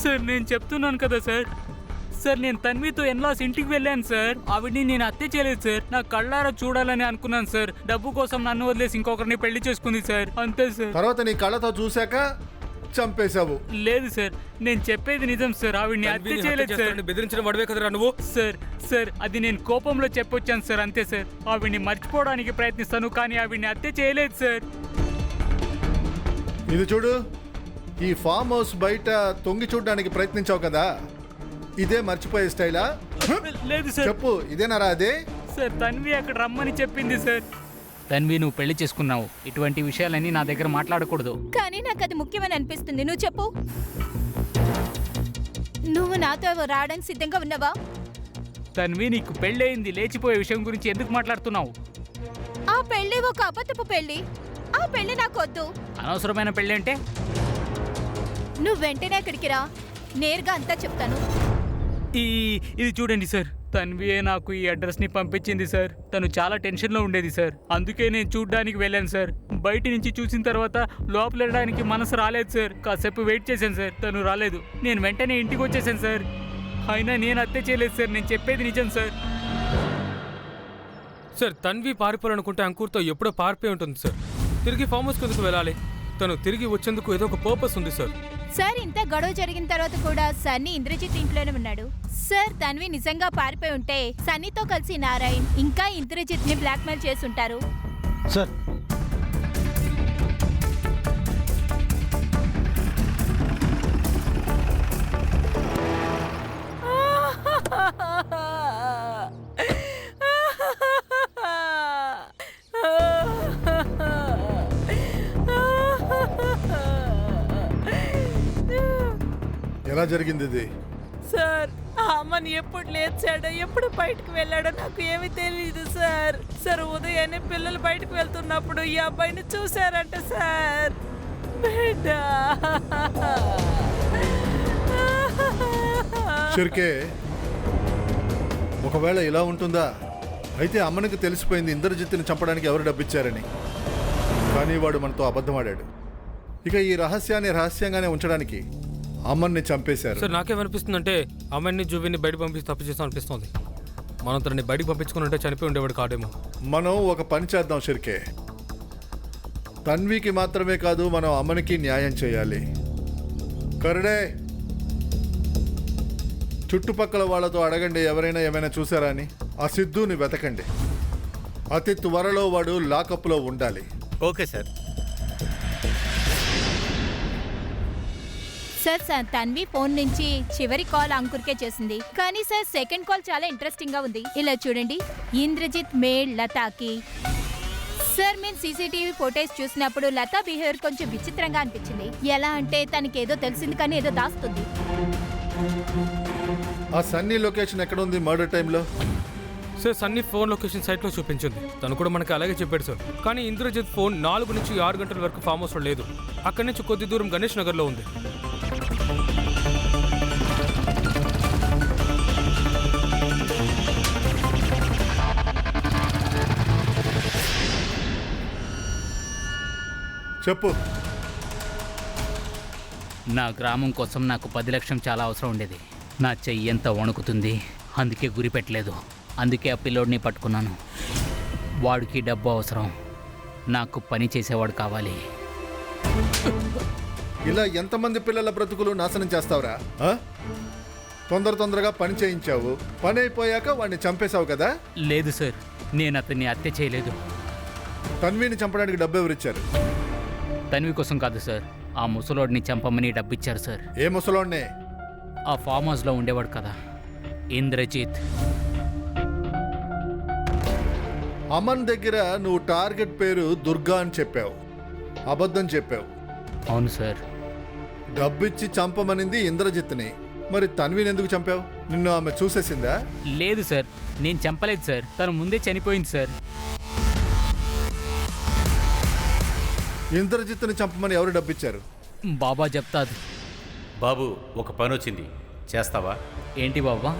సార్ నేను చెప్తున్నాను కదా సార్. సార్ నేను తన్వితో ఎన్లాస్ ఇంటికి వెళ్ళాను సార్. ఆవిడ్ని నేను హత్య చేయలేదు సార్. నా కళ్ళారా చూడాలని అనుకున్నాను సార్. డబ్బు కోసం నన్ను వదిలేసి ఇంకొకరిని పెళ్లి చేసుకుంది సార్, అంతే సార్. తర్వాత నీ కళ్ళతో చూశాక చంపేశావు. లేదు సార్, నేను చెప్పేది నిజం సార్. ఆవిడ్ని హత్య చేయలేదు సార్. బెదిరించిన వాడివే కదరా నువ్వు. సార్ అది నేను కోపంలో చెప్పొచ్చాను సార్, అంతే సార్. ఆవిడ్ని మర్చిపోవడానికి ప్రయత్నిస్తాను, కానీ ఆవిడ్ని హత్య చేయలేదు సార్. ఇది చూడు, ఈ ఫామ్ హౌస్ బయట తొంగి చూడడానికి ప్రయత్నించావు కదా, ఇదే మర్చిపోయే స్టైలా? లేదు సార్. చెప్పు, ఇదేనారా అదే? సార్ తన్వి అక్కడ రమ్మని చెప్పింది సార్. తన్వి నువ్వు పెళ్లి చేసుకున్నావు, ఇటువంటి విషయాలన్నీ నా దగ్గర మాట్లాడకూడదు. కానీ నాకు అది ముఖ్యమని అనిపిస్తుంది. నువ్వు చెప్పు, నువ్వు నాతో రావడానికి సిద్ధంగా ఉన్నావా? తన్వి నీకు పెళ్ళయింది, లేచిపోయే విషయం గురించి ఎందుకు మాట్లాడుతున్నావు? ఆ పెళ్లి ఒక అబద్ధపు పెళ్లి. ఆ పెళ్లి నాకు వద్దు. అనవసరమైన పెళ్ళి అంటే? నువ్వు వెంటనే ఇక్కడికి రా, నేరుగా అంతా చెప్తాను. ఇది చూడండి సార్, తన్వియే నాకు ఈ అడ్రస్ని పంపించింది సార్. తను చాలా టెన్షన్లో ఉండేది సార్, అందుకే నేను చూడ్డానికి వెళ్ళాను సార్. బయట నుంచి చూసిన తర్వాత లోపల వెళ్ళడానికి మనసు రాలేదు సార్. కాసేపు వెయిట్ చేశాను సార్, తను రాలేదు. నేను వెంటనే ఇంటికి వచ్చేసాను సార్. అయినా నేను హత్య చేయలేదు సార్, నేను చెప్పేది నిజం సార్. సార్ తన్వి పారిపోవాలనుకుంటే అంకుర్తో ఎప్పుడో పారిపోయి ఉంటుంది సార్. తిరిగి ఫామ్ హౌస్ కిందకు వెళ్ళాలి. తను తిరిగి వచ్చేందుకు ఏదో ఒక పర్పస్ ఉంది సార్. సార్ ఇంత గొడవ జరిగిన తర్వాత కూడా సన్నీ ఇంద్రజిత్ ఇంట్లోనే ఉన్నాడు. సార్ తన్వి నిజంగా పారిపోయి ఉంటే సన్నీతో కలిసి నారాయణ్ ఇంకా ఇంద్రజిత్ ని బ్లాక్మెయిల్ చేసి ఉంటారు. సార్ ఎలా జరిగింది ఇది? సార్ ఆ అమ్మని ఎప్పుడు లేచాడో ఎప్పుడు బయటకు వెళ్ళాడో నాకు ఏమీ తెలియదు సార్. సార్ ఉదయాన్నే పిల్లలు బయటకు వెళ్తున్నప్పుడు ఈ అబ్బాయిని చూశారంట సార్. బిడ్డ షిర్కే, ఒకవేళ ఇలా ఉంటుందా? అయితే అమ్మనికి తెలిసిపోయింది ఇంద్రజిత్తుని చంపడానికి ఎవరు డబ్బిచ్చారని. కానీ వాడు మనతో అబద్ధమాడాడు. ఇక ఈ రహస్యాన్ని రహస్యంగానే ఉంచడానికి అమ్మని చంపేశారు. సార్ నాకేమనిపిస్తుందంటే అమ్మని జువిని బయట పంపించి తప్పు చేస్తాం అనిపిస్తుంది. మనం తనని బయటకు పంపించుకుని ఉంటే చనిపోయి ఉండేవాడు కాడేమో. మనం ఒక పని చేద్దాం షిర్కే. తన్వికి మాత్రమే కాదు, మనం అమ్మనికి న్యాయం చేయాలి. కరుడే, చుట్టుపక్కల వాళ్ళతో అడగండి ఎవరైనా ఏమైనా చూసారా అని. ఆ సిద్ధుని వెతకండి. అతి త్వరలో వాడు లాకప్లో ఉండాలి. Okay sir. Sir Tanvi phone నుంచి చివరి కాల్ అంకుర్కే చేసింది. కానీ సార్ సెకండ్ కాల్ చాలా ఇంట్రెస్టింగ్ గా ఉంది. ఇలా చూడండి, ఇంద్రజిత్ మేడ్ లతాకి. సార్ మేము సీసీటీవీ ఫోటేజ్ చూసినప్పుడు లతా బిహేవియర్ కొంచెం విచిత్రంగా అనిపించింది. ఎలా అంటే తనకి ఏదో తెలిసింది కానీ ఏదో దాస్తుంది. ఆ సన్నీ లొకేషన్ ఎక్కడ ఉంది మర్డర్ టైంలో? సార్ సన్నీ ఫోన్ లొకేషన్ సైట్లో చూపించింది. తను కూడా మనకి అలాగే చెప్పాడు సార్. కానీ ఇంద్రజిత్ ఫోన్ 4 నుంచి 6 గంటల వరకు ఫామ్ హౌస్లో లేదు. అక్కడి నుంచి కొద్ది దూరం గణేష్ నగర్లో ఉంది. చెప్పు. నా గ్రామం కోసం నాకు 10 లక్షలు చాలా అవసరం ఉండేది. నా చెయ్యి ఎంత వణుకుతుంది, అందుకే గురి పెట్టలేదు. అందుకే ఆ పిల్లోడిని పట్టుకున్నాను. వాడికి డబ్బు అవసరం, నాకు పని చేసేవాడు కావాలి. ఇలా ఎంతమంది పిల్లల బ్రతుకులు నాశనం చేస్తావురా? తొందరగా పని చేయించావు, పని అయిపోయాక వాడిని చంపేశావు కదా? లేదు సార్, నేను అతన్ని హత్య చేయలేదు. తన్విని చంపడానికి డబ్బు ఎవరిచ్చారు? తన్వి కోసం కాదు సార్, ఆ ముసలోడిని చంపమని డబ్బిచ్చారు సార్. ఏ ముసలోడినే? ఆ ఫామ్ హౌస్లో ఉండేవాడు కదా, ఇంద్రజిత్. అమన్ దగ్గర నువ్వు టార్గెట్ పేరు దుర్గా అని చెప్పావు, అబద్ధం చెప్పావు. అవును సార్. డబ్బిచ్చి చంపమనింది ఇంద్రజిత్ని. మరి తన్విని ఎందుకు చంపావు? నిన్ను ఆమె చూసేసిందా? లేదు సార్, నేను చంపలేదు సార్, తను ముందే చనిపోయింది సార్. ఇంద్రజిత్ని చంపమని ఎవరు డబ్బిచ్చారు? బాబా చెప్తాది. బాబు, ఒక పని వచ్చింది, చేస్తావా? ఏంటి బాబా?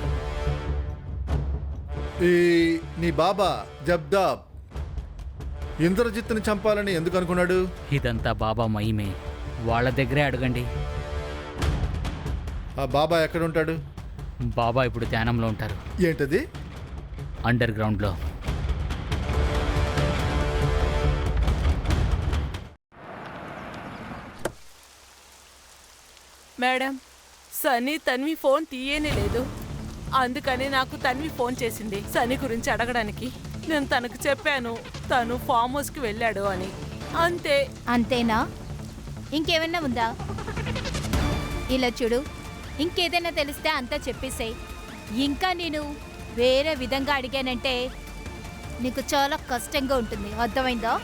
ఈ నీ బాబా జబ్దాబ్ ఇంద్రజిత్ని చంపాలని ఎందుకు అనుకున్నాడు? ఇదంతా బాబా మహిమే, వాళ్ళ దగ్గరే అడగండి. ఆ బాబా ఎక్కడుంటాడు? బాబా ఇప్పుడు ధ్యానంలో ఉంటారు, ఏంటది? అండర్ గ్రౌండ్లో. మేడం, సన్నీ తన్వి ఫోన్ తీయేనే లేదు. అందుకని నాకు తన్వి ఫోన్ చేసింది సన్నీ గురించి అడగడానికి. నేను తనకు చెప్పాను తను ఫామ్ హౌస్కి వెళ్ళాడు అని. అంతే. అంతేనా? ఇంకేమన్నా ఉందా? ఇలా చూడు, ఇంకేదైనా తెలిస్తే అంతా చెప్పేసేయ్. ఇంకా నేను వేరే విధంగా అడిగానంటే నీకు చాలా కష్టంగా ఉంటుంది, అర్థమైందా?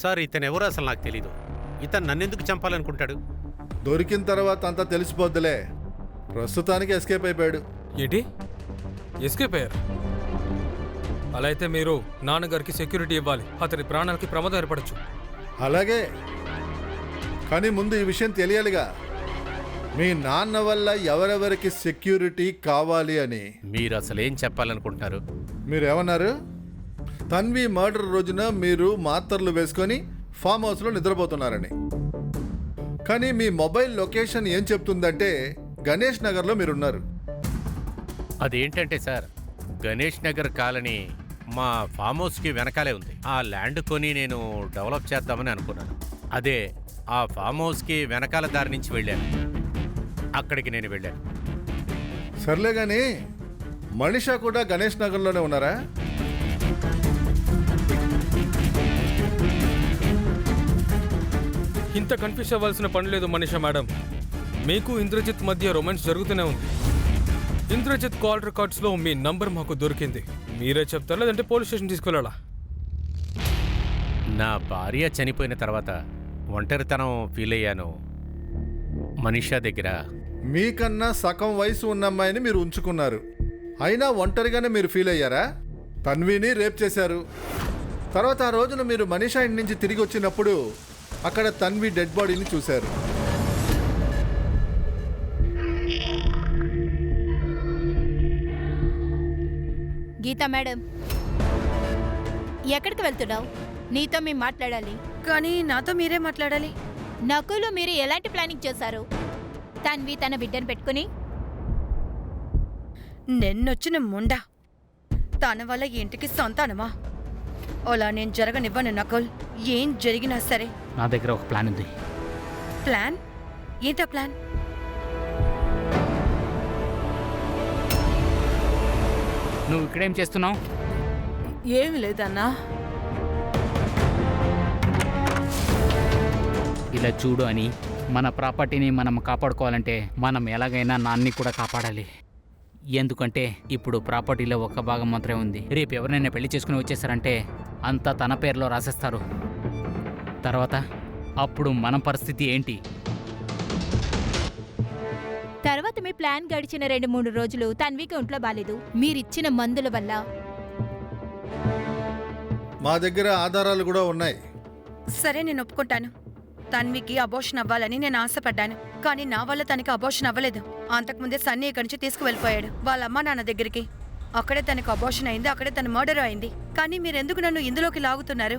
సార్, ఇతను ఎవరు అసలు నాకు తెలీదు. ఇతను నన్నెందుకు చంపాలనుకుంటాడు? దొరికిన తర్వాత అంతా తెలిసిపోద్దులే. ప్రస్తుతానికి ఎస్కేప్ అయిపోయాడు. ఏంటి, ఎస్కేప్ అయ్యారు? అలా అయితే మీరు నాన్నగారికి సెక్యూరిటీ ఇవ్వాలి, అతని ప్రాణాలకి ప్రమాదం ఏర్పడచ్చు. అలాగే, కానీ ముందు ఈ విషయం తెలియాలిగా, మీ నాన్న వల్ల ఎవరెవరికి సెక్యూరిటీ కావాలి అని. మీరు అసలు ఏం చెప్పాలనుకుంటున్నారు? మీరేమన్నారు? తన్వి మర్డర్ రోజున మీరు మాత్రలు వేసుకొని ఫామ్ హౌస్లో నిద్రపోతున్నారని. కానీ మీ మొబైల్ లొకేషన్ ఏం చెప్తుందంటే గణేష్ నగర్లో మీరున్నారు. అదేంటంటే సార్, గణేష్ నగర్ కాలనీ మా ఫామ్ హౌస్కి వెనకాలే ఉంది. ఆ ల్యాండ్ కొని నేను డెవలప్ చేద్దామని అనుకున్నాను. అదే ఆ ఫామ్ హౌస్కి వెనకాల దారి నుంచి వెళ్ళాను. అక్కడికి నేను వెళ్ళాను. సర్లే కానీ మనిషా కూడా గణేష్ నగర్లోనే ఉన్నారా? ఇంత కన్ఫ్యూజ్ అవ్వాల్సిన పని లేదు మనీషా మేడం. మీకు ఇంద్రజిత్ మధ్య రొమాన్స్ జరుగుతూనే ఉంది. ఇంద్రజిత్ కాల్ రికార్డ్స్లో మీ నంబర్ మాకు దొరికింది. మీరే చెప్తారా లేదంటే పోలీస్ స్టేషన్ తీసుకెళ్ళాలా? నా భార్య చనిపోయిన తర్వాత ఒంటరితనం ఫీల్ అయ్యాను మనీషా దగ్గర. మీకన్నా సగం వయసు ఉన్న అమ్మాయిని మీరు ఉంచుకున్నారు, అయినా ఒంటరిగానే మీరు ఫీల్ అయ్యారా? తన్విని రేప్ చేశారు. తర్వాత ఆ రోజున మీరు మనీషా ఇంటి నుంచి తిరిగి వచ్చినప్పుడు అక్కడ తన్వి డెడ్ బాడీని చూశారు. గీతా మేడం, ఎక్కడికి వెళ్తున్నావు? నీతో మేము మాట్లాడాలి. కానీ నాతో మీరే మాట్లాడాలి. నకులు మీరు ఎలాంటి ప్లానింగ్ చేశారు? తన్వి తన బిడ్డను పెట్టుకుని నిన్నొచ్చిన ముండా తన వల్ల ఇంటికి సంతానమా? అలా నేను జరగనివ్వను నకుల్. ఏం జరిగినా సరే. నా దగ్గర ఒక ప్లాన్ ఉంది. ప్లాన్? ఏంటా ప్లాన్? నువ్వు ఇక్కడేం చేస్తున్నావు? ఏమి లేదన్నా. ఇలా చూడు అని, మన ప్రాపర్టీని మనం కాపాడుకోవాలంటే మనం ఎలాగైనా నాన్ని కూడా కాపాడాలి. ఎందుకంటే ఇప్పుడు ప్రాపర్టీలో ఒక భాగం మాత్రమే ఉంది. రేపు ఎవరైనా పెళ్లి చేసుకుని వచ్చేసారంటే అంతా తన పేరులో రాసేస్తారు. తర్వాత అప్పుడు మన పరిస్థితి ఏంటి? తర్వాత మీ ప్లాన్ గడిచిన 2-3 రోజులు తన్వికి ఒంట్లో బాలేదు. మీరిచ్చిన మందుల వల్ల. మా దగ్గర ఆధారాలు కూడా ఉన్నాయి. సరే, నేను ఒప్పుకుంటాను. తన్వికి అబోషన్ అవ్వాలని నేను ఆశపడ్డాను, కానీ నా వల్ల తనకి అబోషన్ అవ్వలేదు. అంతకుముందే సన్నీ ఇక్కడి నుంచి తీసుకువెళ్ళిపోయాడు వాళ్ళ అమ్మ నాన్న దగ్గరికి. అక్కడే తనకు అబోషన్ అయింది, అక్కడే తన మర్డర్ అయింది. కానీ మీరెందుకు నన్ను ఇందులోకి లాగుతున్నారు?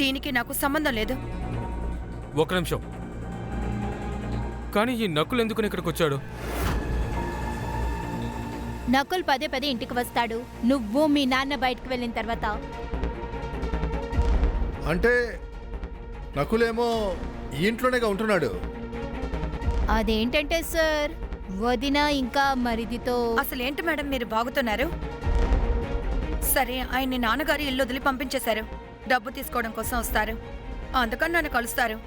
దీనికి నాకు సంబంధం లేదు. ఒక నిమిషం, కానీ ఈ నకులు ఎందుకు ఇక్కడికి వచ్చాడు? నకుల్ పదే పదే ఇంటికి వస్తాడు, నువ్వు మీ నాన్న బయటకు వెళ్ళిన తర్వాత. అంటే నకులేమో ఈ ఇంట్లోనేగా ఉంటున్నాడు. అదేంటంటే సార్, వదిన ఇంకా మరిదితో. అసలు ఏంటి మేడం మీరు బాగుతున్నారు? సరే, ఆయన్ని నాన్నగారు ఇల్లు వదిలి పంపించేశారు. డబ్బు తీసుకోవడం కోసం వస్తారు, అందుకని నన్ను కలుస్తారు.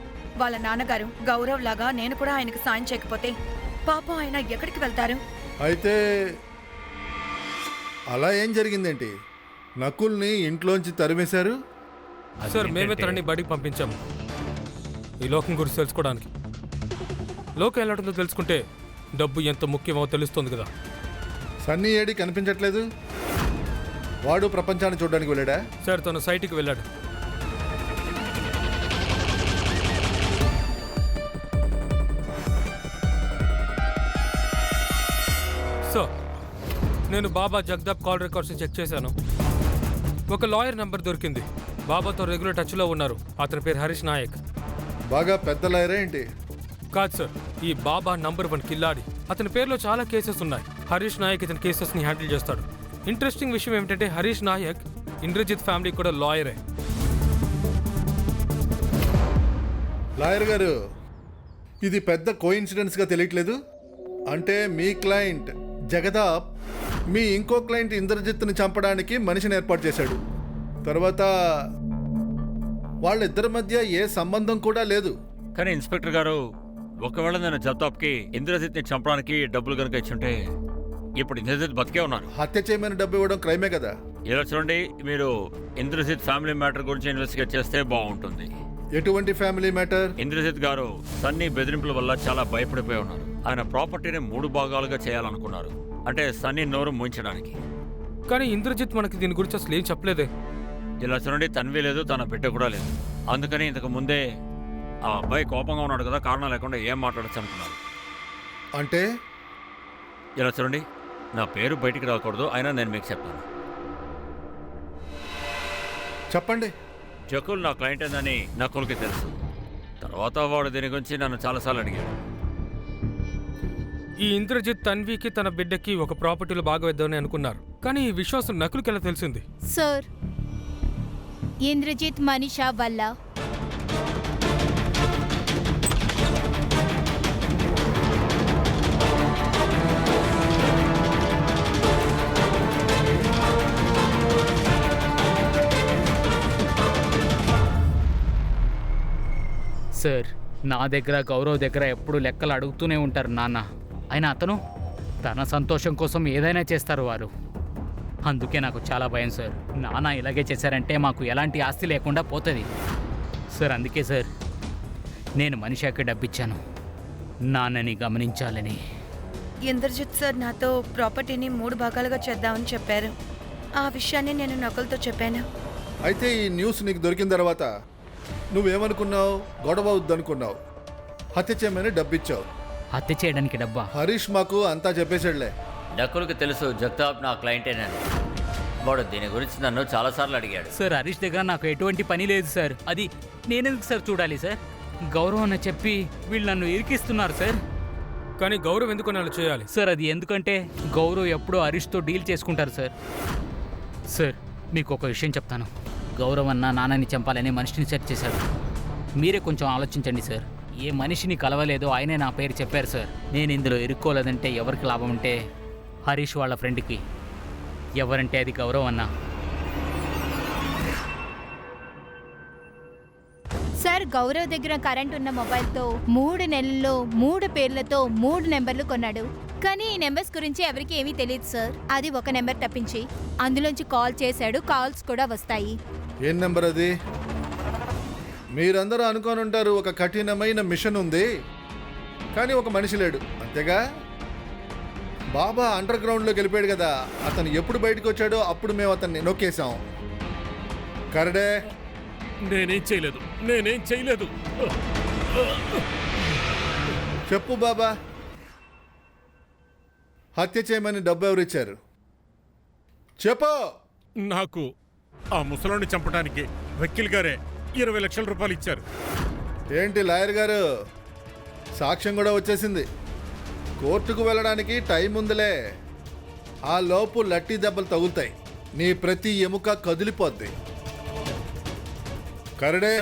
వాళ్ళ నాన్నగారు గౌరవ్ లాగా నేను కూడా ఆయనకు సాయం చేయకపోతే పాపం ఆయన ఎక్కడికి వెళ్తారు? అయితే అలా ఏం జరిగిందేంటి? నకుల్ని ఇంట్లోంచి తరిమేశారు, సార్ మేమే తనని బడికి పంపించాము ఈ లోకం గురించి తెలుసుకోవడానికి. లోకం ఎలా ఉంటుందో తెలుసుకుంటే డబ్బు ఎంత ముఖ్యమో తెలుస్తుంది కదా. సన్నీ ఏడి కనిపించట్లేదు. వాడు ప్రపంచాన్ని చూడడానికి వెళ్ళాడా? సార్ తను సైట్కి వెళ్ళాడు. సో నేను బాబా జగదాబ్ కాల్ రికార్డ్స్ చెక్ చేశాను. ఒక లాయర్ నెంబర్ దొరికింది. బాబాతో రెగ్యులర్ టచ్లో ఉన్నారు. అతని పేరు హరీష్ నాయక్. బాగా పెద్ద లాయరే ఏంటి? కాదు సార్, ఈ బాబా నంబర్ 1 కిల్లాడి. అతని పేరులో చాలా కేసెస్ ఉన్నాయి. హరీష్ నాయక్ ఇతని కేసెస్ని హ్యాండిల్ చేస్తాడు. ఇంట్రెస్టింగ్ విషయం ఏమిటంటే హరీష్ నాయక్ ఇంద్రజిత్ ఫ్యామిలీ కూడా లాయరే. లాయర్ గారు, ఇది పెద్ద కోఇన్సిడెన్స్గా తెలియట్లేదు. అంటే మీ క్లయింట్ జగదాబ్ మీ ఇంకో క్లయింట్ ఇంద్రజిత్ని చంపడానికి మనిషిని ఏర్పాటు చేశాడు. తర్వాత వాళ్ళిద్దరి మధ్య ఏ సంబంధం కూడా లేదు. కానీ ఇన్స్పెక్టర్ గారు, ఒకవేళ నేను జగదాబ్కి ఇంద్రజిత్ని చంపడానికి డబ్బులు కనుక ఇచ్చుంటే ఇప్పుడు ఇంద్రజిత్ బతికే ఉన్నారు. హత్య చేయమని డబ్బు ఇవ్వడం క్రైమే కదా. ఇలా చూడండి, మీరు ఇంద్రజిత్ ఫ్యామిలీ మ్యాటర్ గురించి ఇన్వెస్టిగేట్ చేస్తే బాగుంటుంది. ఎటువంటి ఫ్యామిలీ మ్యాటర్? ఇంద్రజిత్ గారు సన్నీ బెదిరింపుల వల్ల చాలా భయపడిపోయి ఉన్నారు. ఆయన ప్రాపర్టీని 3 భాగాలుగా చేయాలనుకున్నారు. అంటే సన్నీ నోరు మూయించడానికి. కానీ ఇంద్రజిత్ మనకి దీని గురించి అసలు ఏం చెప్పలేదే. ఇలా చూడండి, తన్వి లేదు, తన బిడ్డ కూడా లేదు. అందుకని ఇంతకు ముందే ఆ అబ్బాయి కోపంగా ఉన్నాడు కదా, కారణం లేకుండా ఏం మాట్లాడచ్చు అనుకున్నారు. అంటే ఇలా చూడండి, నా పేరు బయటికి రాకూడదు, అయినా నేను మీకు చెప్తాను. చెప్పండి. జకుల్ నా క్లయింట్ అని నకుల్కి తెలుసు. తర్వాత వాడు దీని గురించి నన్ను చాలాసార్లు అడిగాడు. ఈ ఇంద్రజిత్ తన్వికి తన బిడ్డకి ఒక ప్రాపర్టీలో బాగా వేద్దామని అనుకున్నారు. కానీ ఈ విశ్వాసం నకుల్కి ఎలా తెలిసింది? సార్, ఇంద్రజిత్ మనీషా వల్ల. సార్, నా దగ్గర గౌరవ్ దగ్గర ఎప్పుడు లెక్కలు అడుగుతూనే ఉంటారు నాన్న. అయినా అతను తన సంతోషం కోసం ఏదైనా చేస్తారు వారు. అందుకే నాకు చాలా భయం సార్. నాన్న ఇలాగే చేశారంటే మాకు ఎలాంటి ఆస్తి లేకుండా పోతుంది సార్. అందుకే సార్ నేను మనిషికి డబ్బిచ్చాను, నాన్నని గమనించాలని. ఇంద్రజిత్ సార్ నాతో ప్రాపర్టీని 3 భాగాలుగా చేద్దామని చెప్పారు. ఆ విషయాన్ని నేను నకుల్తో చెప్పాను. అయితే ఈ న్యూస్ నీకు దొరికిన తర్వాత నువ్వేమనుకున్నావు? గొడవ వద్దనుకున్నావు. హత్య చేయమని డబ్బిచ్చావు. హత్య చేయడానికి డబ్బా? హరీష్ మాకు అంతా చెప్పేశాడులే. నకుల్కి తెలుసు జగదాబ్ నా క్లయింటేనని. వాడు దీని గురించి నన్ను చాలాసార్లు అడిగాడు. సార్, హరీష్ దగ్గర నాకు ఎటువంటి పని లేదు సార్. అది నేనెందుకు సార్ చూడాలి సార్? గౌరవం అని చెప్పి వీళ్ళు నన్ను ఇరికిస్తున్నారు సార్. కానీ గౌరవ్ ఎందుకు అలా చేయాలి సార్? అది ఎందుకంటే గౌరవ్ ఎప్పుడూ హరీష్తో డీల్ చేసుకుంటారు సార్. సార్, మీకు ఒక విషయం చెప్తాను. గౌరవ్ అన్న నాన్నని చంపాలని మనిషిని సెట్ చేశాడు. మీరే కొంచెం ఆలోచించండి సార్. ఏ మనిషిని కలవలేదో ఆయనే నా పేరు చెప్పారు సార్. నేను ఇందులో ఇరుక్కోలేదంటే ఎవరికి లాభం? అంటే హరీష్ వాళ్ళ ఫ్రెండ్కి. ఎవరంటే అది గౌరవ్ అన్న. సార్, గౌరవ్ దగ్గర కరెంట్ ఉన్న మొబైల్తో 3 నెలల్లో 3 పేర్లతో 3 నెంబర్లు కొన్నాడు. కానీ ఈ నెంబర్స్ గురించి ఎవరికి ఏమీ తెలియదు సార్. అది ఒక నెంబర్ తప్పించి అందులోంచి కాల్ చేశాడు. కాల్స్ కూడా వస్తాయి. ఏం నెంబర్ అది? మీరందరూ అనుకోని ఉంటారు ఒక కఠినమైన మిషన్ ఉంది, కానీ ఒక మనిషి లేడు, అంతేగా? బాబా అండర్ గ్రౌండ్లోకి వెళ్ళిపోయాడు కదా, అతను ఎప్పుడు బయటకు వచ్చాడో అప్పుడు మేము అతన్ని నొక్కేశాం. కరడే, నేనేం చేయలేదు. చెప్పు బాబా, హత్య చేయమని డబ్బు ఎవరిచ్చారు? చెప్పు. నాకు ఆ ముసలోని చంపడానికి వకీల్ గారే 20 లక్షల రూపాయలు ఇచ్చారు. ఏంటి లాయర్ గారు, సాక్ష్యం కూడా వచ్చేసింది. కోర్టుకు వెళ్ళడానికి టైం ఉందిలే. ఆ లోపు లట్టి దెబ్బలు తగులుతాయి. నీ ప్రతి ఎముక కదిలిపోద్ది. కరడే,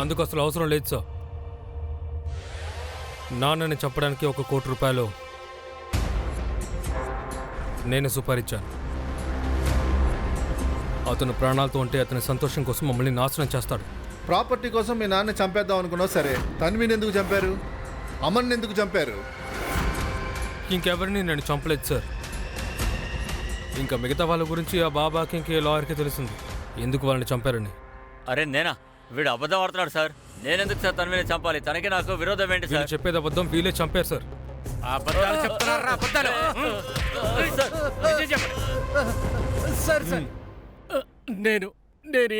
అందుకు అసలు అవసరం లేదు సార్. నాన్నని చంపడానికి 1 కోటి రూపాయలు నేను సుపారిచ్చాను. అతను ప్రాణాలతో ఉంటే అతని సంతోషం కోసం మమ్మల్ని నాశనం చేస్తాడు. ప్రాపర్టీ కోసం మీ నాన్న చంపేద్దాం అనుకున్నావు, సరే. తన్విని ఎందుకు చంపారు? అమన్ని ఎందుకు చంపారు? ఇంకెవరిని నేను చంపలేదు సార్. ఇంకా మిగతా వాళ్ళ గురించి ఆ బాబాకి ఇంకే లాయర్కి తెలిసింది. ఎందుకు వాళ్ళని చంపారని. అరే నేనా? వీడు అబద్ధం ఆడుతున్నాడు సార్. నేనెందుకు సార్ తన్విని చంపాలి? తనకి నాకు విరోధం ఏంటి వీళ్ళు సార్? చెప్పేది అబద్ధం, వీళ్ళే చంపారు సార్. అబద్ధాలు చెప్తున్నారా? అబద్ధాలు. నిజం చెప్పండి. నేను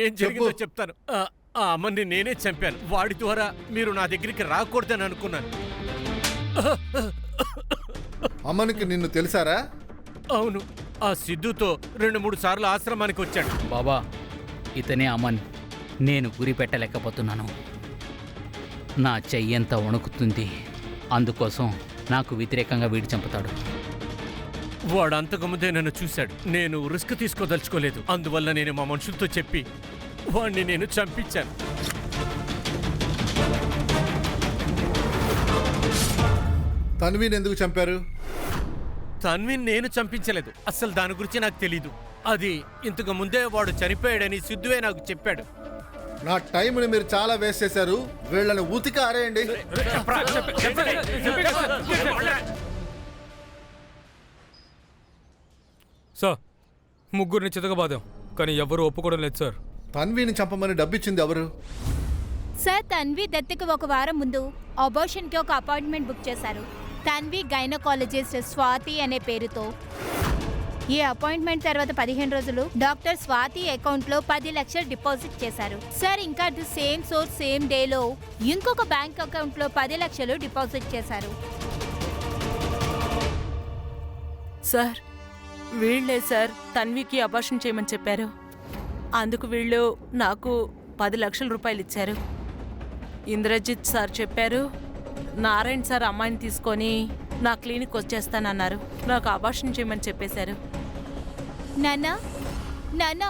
ఏం జరిగిందో చెప్తాను. ఆ అమ్మని నేనే చంపాను. వాడి ద్వారా మీరు నా దగ్గరికి రాకూడదని అనుకున్నాను. అమ్మనికి నిన్ను తెలుసారా? అవును, ఆ సిద్ధుతో 2-3 సార్లు ఆశ్రమానికి వచ్చాడు. బాబా, ఇతనే అమన్. నేను గురి పెట్టలేకపోతున్నాను. నా చెయ్యంతా వణుకుతుంది. అందుకోసం నాకు వ్యతిరేకంగా వీడి చంపుతాడు. వాడు అంతకుముందే నన్ను చూశాడు. నేను రిస్క్ తీసుకోదలుచుకోలేదు. అందువల్ల నేను మా మనుషులతో చెప్పి వాడిని నేను చంపించాను. తన్వీని ఎందుకు చంపారు? తన్విని నేను చంపించలేదు. అసలు దాని గురించి నాకు తెలీదు. అది ఇంతకు ముందే వాడు చనిపోయాడని సిద్ధువే నాకు చెప్పాడు. నా టైంని మీరు చాలా వేస్ట్ చేశారు. వీళ్ళని ఊతికి ఆరేయండి. సార్, ముగ్గురిని చితకబాదాం, కానీ ఎవరు ఒప్పుకోవడం లేదు సార్. తన్వీని చంపమని డబ్బిచ్చింది ఎవరు? సార్, తన్వి దత్తకు ఒక వారం ముందు అబార్షన్కి ఒక అపాయింట్మెంట్ బుక్ చేశారు. తన్వి గైనకాలజిస్ట్ స్వాతి అనే పేరుతో. ఈ అపాయింట్మెంట్ తర్వాత 15 రోజులు డాక్టర్ స్వాతి అకౌంట్లో 10 లక్షలు డిపాజిట్ చేశారు సార్. ఇంకా సేమ్ సోర్స్ సేమ్ డేలో ఇంకొక బ్యాంక్ అకౌంట్లో 10 లక్షలు డిపాజిట్ చేశారు. సార్, వీళ్ళే సార్ తన్వికి అబార్షన్ చేయమని చెప్పారు. అందుకు వీళ్ళు నాకు 10 లక్షల రూపాయలు ఇచ్చారు. ఇంద్రజిత్ సార్ చెప్పారు, నారాయణ్ సార్ అమ్మాయిని తీసుకొని నా క్లినిక్ వచ్చేస్తానన్నారు. నాకు అబార్షన్ చేయమని చెప్పేశారు. నాన్నా, నాన్నా,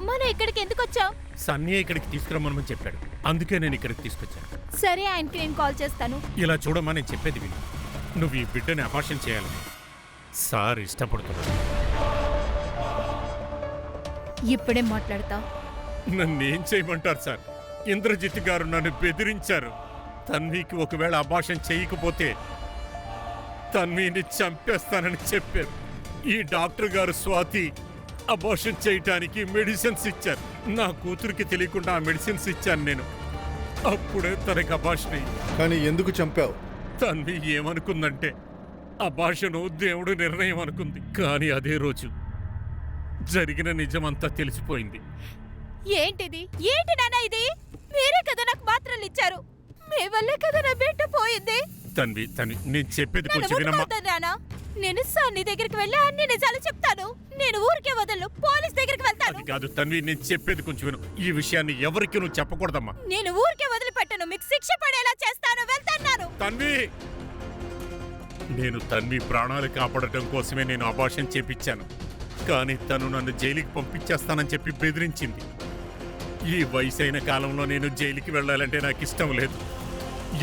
మనం ఇక్కడికి ఎందుకు వచ్చాం? సన్నీ ఇక్కడికి తీసుకురమ్మని చెప్పాడు. అందుకే నేను ఇక్కడికి తీసుకొచ్చాను. సరే, ఆయనకి నేను కాల్ చేస్తాను. ఇలా చూడమ్మా, నేను చెప్పేది విను. నువ్వు ఈ బిడ్డని అపార్షన్ చేయాలని సార్ ఇష్టపడుతున్నాడు. ఇప్పుడే మాట్లాడతా. నన్నేం చేయమంటారు సార్? ఇంద్రజిత్ గారు నన్ను బెదిరించారు. తన్వికి ఒకవేళ అబార్షన్ చేయకపోతే తన్విని చంపేస్తానని చెప్పారు. ఈ డాక్టర్ గారు స్వాతి అబార్షన్ చేయటానికి మెడిసిన్స్ ఇచ్చారు. నా కూతురికి తెలియకుండా ఆ మెడిసిన్స్ ఇచ్చాను నేను. అప్పుడే తనకి అబార్షన్ అయింది. కానీ ఎందుకు చంపావు? తన్వి ఏమనుకుందంటే అబార్షను దేవుడు నిర్ణయం అనుకుంది. కానీ అదే రోజు జరిగిన నిజమంతా తెలిసిపోయింది. ఏంటిది? ఏంటి నాన్న ఇది? మీరే కదా నాకు మాత్రలు ఇచ్చారు. మీ వల్లే కదా నా బిడ్డ పోయింది. తన్వి నేను చెప్పేది కొంచెం వినమ్మా. నాన్న, నేను సన్నీ దగ్గరికి వెళ్ళి అన్ని నిజాలు చెప్తాను. నేను ఊరికే వదలను, పోలీస్ దగ్గరికి వెళ్తాను. అది కాదు తన్వి, నేను చెప్పేది కొంచెం విను. ఈ విషయాన్ని ఎవరికి నువ్వు చెప్పకూడదమ్మా. నేను ఊరికే వదిలిపెట్టను. మీకు శిక్ష పడేలా చేస్తాను. వెళ్తాను. తన్వి, నేను తన్వి ప్రాణాలు కాపాడటం కోసమే నేను అబార్షన్ చేపించాను. కానీ తను నన్ను జైలుకి పంపించేస్తానని చెప్పి బెదిరించింది. ఈ వయసైన కాలంలో నేను జైలుకి వెళ్ళాలంటే నాకు ఇష్టం లేదు.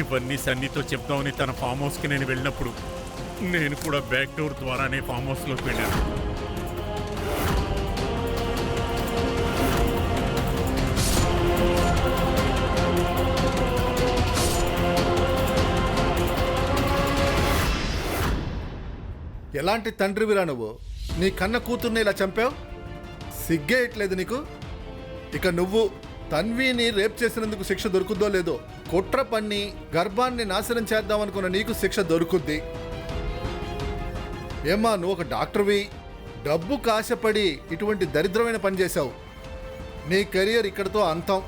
ఇవన్నీ సన్నీతో చెప్దామని తన ఫామ్ హౌస్కి నేను వెళ్ళినప్పుడు నేను కూడా బ్యాక్ డోర్ ద్వారానే ఫామ్ హౌస్లోకి వెళ్ళాను. ఎలాంటి తండ్రివిరా నువ్వు? నీ కన్న కూతుర్ని ఇలా చంపావు? సిగ్గేయట్లేదు నీకు? ఇక నువ్వు తన్వీని రేప్ చేసినందుకు శిక్ష దొరుకుద్దో లేదో, కుట్ర పన్ని గర్భాన్ని నాశనం చేద్దామనుకున్న నీకు శిక్ష దొరుకుద్ది. ఏమ్మా, నువ్వు ఒక డాక్టర్వి, డబ్బు కాశపడి ఇటువంటి దరిద్రమైన పని చేశావు. నీ కెరియర్ ఇక్కడితో అంతం.